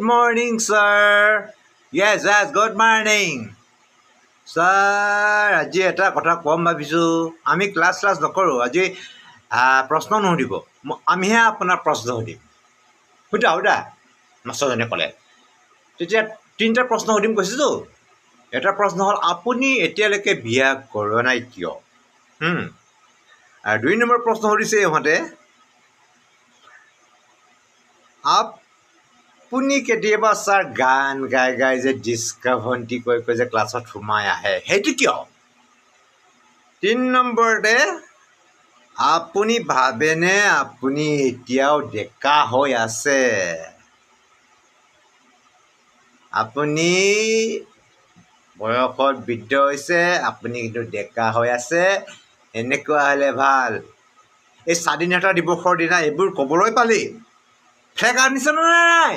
morning, sir. Yes, good morning. Sir, আজি এটা কথা কম ভাবিছোঁ আমি ক্লাছ নকৰোঁ আজি প্ৰশ্ন নুসুধিব আমিহে আপোনাৰ প্ৰশ্ন সুধিম সুধা মাষ্টৰজনে ক'লে তেতিয়া 3টা প্ৰশ্ন সুধিম কৈছোঁতো এটা প্ৰশ্ন হ'ল আপুনি এতিয়ালৈকে বিয়া কৰা নাই কিয় আৰু 2 নম্বৰ প্ৰশ্ন সুধিছে ইহঁতে আপুনি কেতিয়াবা ছাৰ গান গাই যে ডিস্কাভণ্টি কৈ যে ক্লাছত সোমাই আহে সেইটো কিয় 3 নম্বৰতে আপুনি ভাবেনে আপুনি এতিয়াও ডেকা হৈ আছে আপুনি বয়সত বৃদ্ধ হৈছে আপুনি কিন্তু ডেকা হৈ আছে এনেকুৱা হ'লে ভাল এই স্বাধীনতা দিৱসৰ দিনা এইবোৰ ক'বলৈ পালি ফ্লেগ আনিছে নে নাই